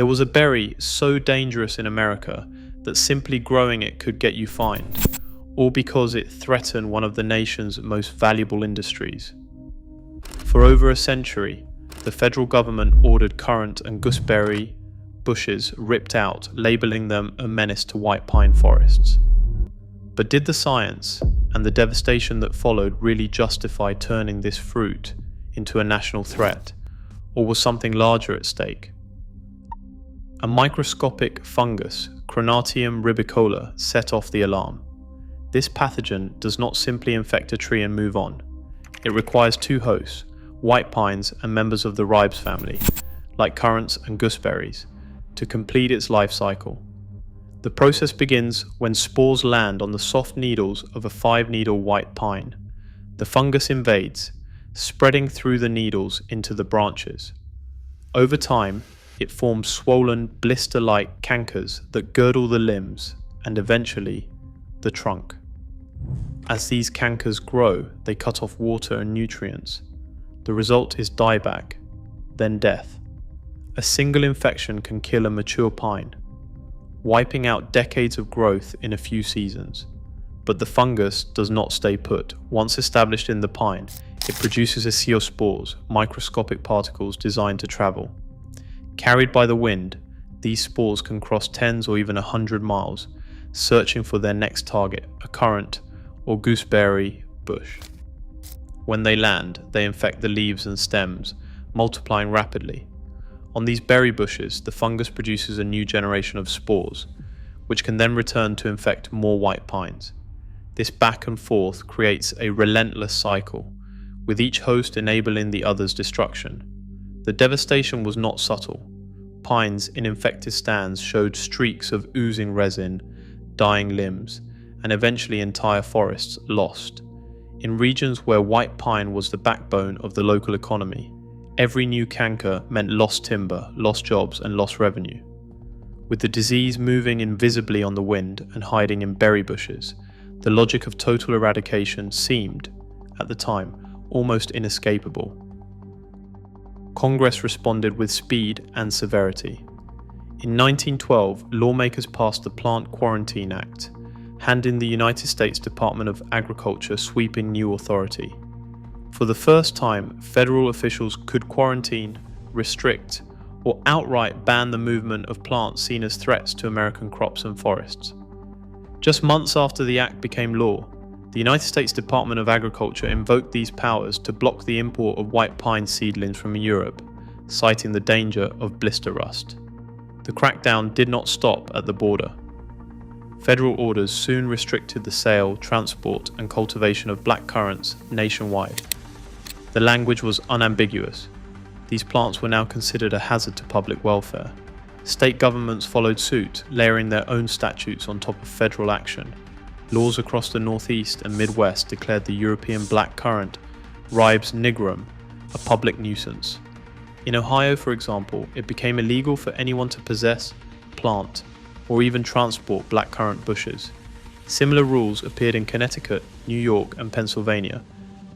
There was a berry so dangerous in America that simply growing it could get you fined, all because it threatened one of the nation's most valuable industries. For over a century, the federal government ordered currant and gooseberry bushes ripped out, labeling them a menace to white pine forests. But did the science and the devastation that followed really justify turning this fruit into a national threat, or was something larger at stake? A microscopic fungus, Crenatium rubicola, set off the alarm. This pathogen does not simply infect a tree and move on. It requires two hosts, white pines and members of the ribes family, like currants and gooseberries, to complete its life cycle. The process begins when spores land on the soft needles of a 5-needle white pine. The fungus invades, spreading through the needles into the branches. Over time, it forms swollen, blister-like cankers that girdle the limbs and eventually the trunk. As these cankers grow, they cut off water and nutrients. The result is dieback, then death. A single infection can kill a mature pine, wiping out decades of growth in a few seasons. But the fungus does not stay put. Once established in the pine, it produces ascospores, microscopic particles designed to travel. Carried by the wind, these spores can cross tens or even 100 miles, searching for their next target, a currant or gooseberry bush. When they land, they infect the leaves and stems, multiplying rapidly. On these berry bushes, the fungus produces a new generation of spores, which can then return to infect more white pines. This back and forth creates a relentless cycle, with each host enabling the other's destruction. The devastation was not subtle. Pines in infected stands showed streaks of oozing resin, dying limbs, and eventually entire forests lost. In regions where white pine was the backbone of the local economy, every new canker meant lost timber, lost jobs, and lost revenue. With the disease moving invisibly on the wind and hiding in berry bushes, the logic of total eradication seemed, at the time, almost inescapable. Congress responded with speed and severity. In 1912, lawmakers passed the Plant Quarantine Act, handing the United States Department of Agriculture sweeping new authority. For the first time, federal officials could quarantine, restrict, or outright ban the movement of plants seen as threats to American crops and forests. Just months after the act became law, the United States Department of Agriculture invoked these powers to block the import of white pine seedlings from Europe, citing the danger of blister rust. The crackdown did not stop at the border. Federal orders soon restricted the sale, transport, and cultivation of blackcurrants nationwide. The language was unambiguous. These plants were now considered a hazard to public welfare. State governments followed suit, layering their own statutes on top of federal action. Laws across the Northeast and Midwest declared the European blackcurrant, Ribes nigrum, a public nuisance. In Ohio, for example, it became illegal for anyone to possess, plant, or even transport blackcurrant bushes. Similar rules appeared in Connecticut, New York, and Pennsylvania,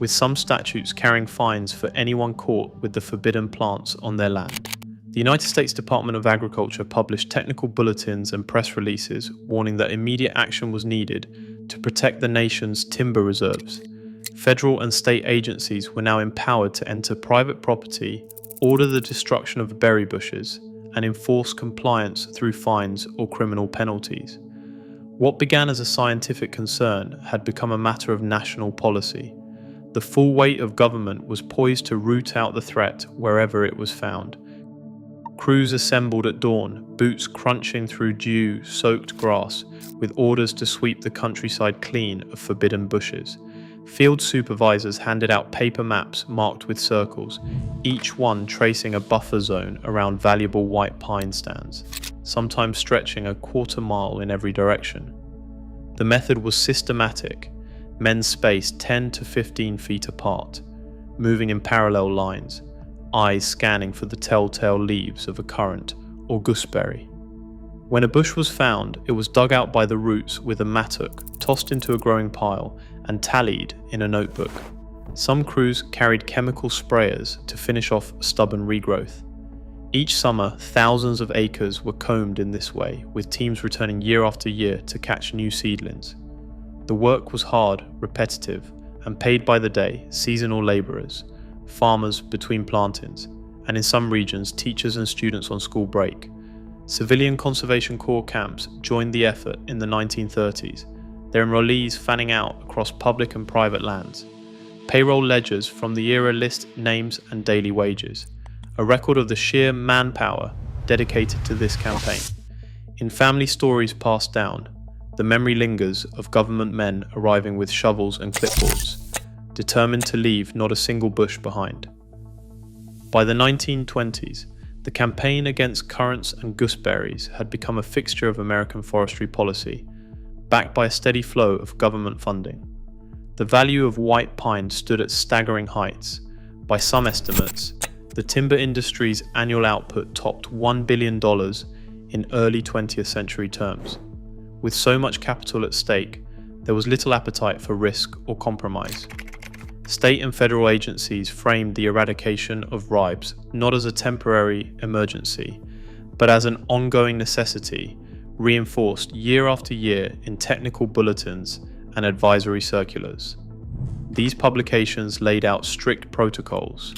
with some statutes carrying fines for anyone caught with the forbidden plants on their land. The United States Department of Agriculture published technical bulletins and press releases warning that immediate action was needed to protect the nation's timber reserves. Federal and state agencies were now empowered to enter private property, order the destruction of berry bushes, and enforce compliance through fines or criminal penalties. What began as a scientific concern had become a matter of national policy. The full weight of government was poised to root out the threat wherever it was found. Crews assembled at dawn, boots crunching through dew-soaked grass, with orders to sweep the countryside clean of forbidden bushes. Field supervisors handed out paper maps marked with circles, each one tracing a buffer zone around valuable white pine stands, sometimes stretching a quarter mile in every direction. The method was systematic, men spaced 10 to 15 feet apart, moving in parallel lines, eyes scanning for the telltale leaves of a currant or gooseberry. When a bush was found, it was dug out by the roots with a mattock, tossed into a growing pile, and tallied in a notebook. Some crews carried chemical sprayers to finish off stubborn regrowth. Each summer, thousands of acres were combed in this way, with teams returning year after year to catch new seedlings. The work was hard, repetitive, and paid by the day. Seasonal labourers, farmers between plantings, and in some regions, teachers and students on school break. Civilian Conservation Corps camps joined the effort in the 1930s, their enrollees fanning out across public and private lands. Payroll ledgers from the era list names and daily wages, a record of the sheer manpower dedicated to this campaign. In family stories passed down, the memory lingers of government men arriving with shovels and clipboards, determined to leave not a single bush behind. By the 1920s, the campaign against currants and gooseberries had become a fixture of American forestry policy, backed by a steady flow of government funding. The value of white pine stood at staggering heights. By some estimates, the timber industry's annual output topped $1 billion in early 20th century terms. With so much capital at stake, there was little appetite for risk or compromise. State and federal agencies framed the eradication of ribes not as a temporary emergency, but as an ongoing necessity, reinforced year after year in technical bulletins and advisory circulars. These publications laid out strict protocols.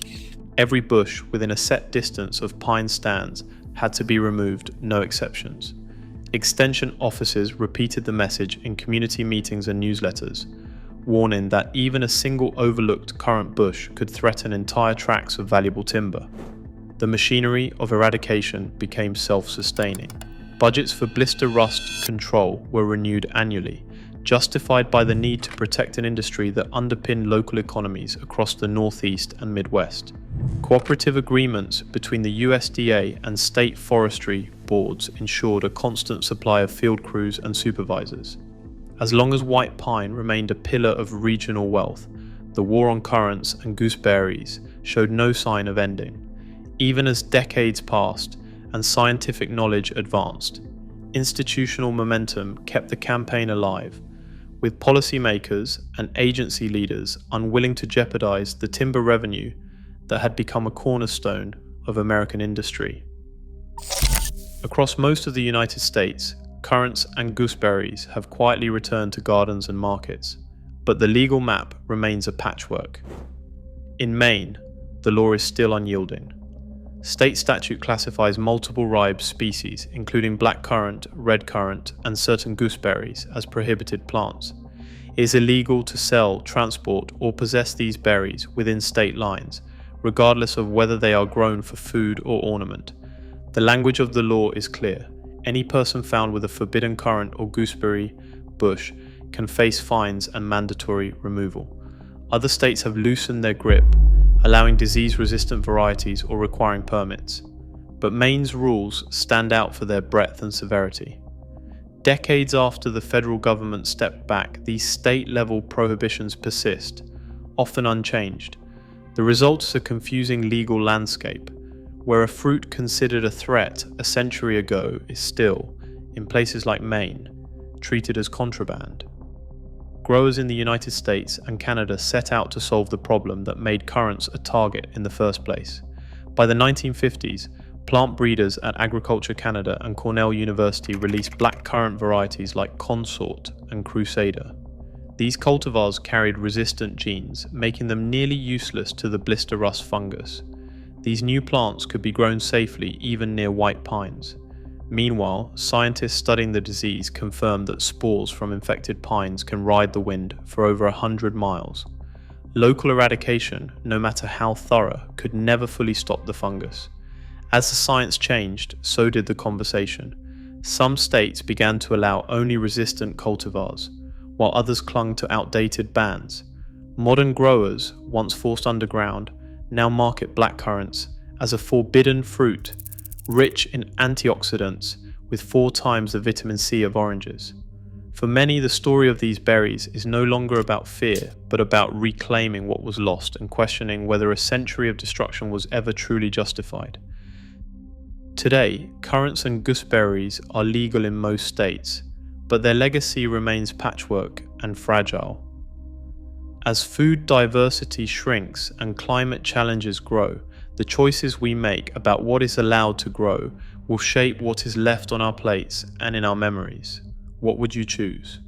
Every bush within a set distance of pine stands had to be removed, no exceptions. Extension officers repeated the message in community meetings and newsletters, warning that even a single overlooked currant bush could threaten entire tracts of valuable timber. The machinery of eradication became self-sustaining. Budgets for blister rust control were renewed annually, justified by the need to protect an industry that underpinned local economies across the Northeast and Midwest. Cooperative agreements between the USDA and state forestry boards ensured a constant supply of field crews and supervisors. As long as white pine remained a pillar of regional wealth, the war on currants and gooseberries showed no sign of ending. Even as decades passed and scientific knowledge advanced, institutional momentum kept the campaign alive, with policymakers and agency leaders unwilling to jeopardize the timber revenue that had become a cornerstone of American industry. Across most of the United States, currants and gooseberries have quietly returned to gardens and markets, but the legal map remains a patchwork. In Maine, the law is still unyielding. State statute classifies multiple ribe species, including blackcurrant, redcurrant, and certain gooseberries, as prohibited plants. It is illegal to sell, transport, or possess these berries within state lines, regardless of whether they are grown for food or ornament. The language of the law is clear. Any person found with a forbidden currant or gooseberry bush can face fines and mandatory removal. Other states have loosened their grip, allowing disease-resistant varieties or requiring permits. But Maine's rules stand out for their breadth and severity. Decades after the federal government stepped back, these state-level prohibitions persist, often unchanged. The result is a confusing legal landscape, where a fruit considered a threat a century ago is still, in places like Maine, treated as contraband. Growers in the United States and Canada set out to solve the problem that made currants a target in the first place. By the 1950s, plant breeders at Agriculture Canada and Cornell University released blackcurrant varieties like Consort and Crusader. These cultivars carried resistant genes, making them nearly useless to the blister rust fungus. These new plants could be grown safely even near white pines. Meanwhile, scientists studying the disease confirmed that spores from infected pines can ride the wind for over 100 miles. Local eradication, no matter how thorough, could never fully stop the fungus. As the science changed, so did the conversation. Some states began to allow only resistant cultivars, while others clung to outdated bans. Modern growers, once forced underground, now market blackcurrants as a forbidden fruit, rich in antioxidants with 4 times the vitamin C of oranges. For many, the story of these berries is no longer about fear, but about reclaiming what was lost and questioning whether a century of destruction was ever truly justified. Today, currants and gooseberries are legal in most states, but their legacy remains patchwork and fragile. As food diversity shrinks and climate challenges grow, The choices we make about what is allowed to grow will shape what is left on our plates and in our memories. What would you choose?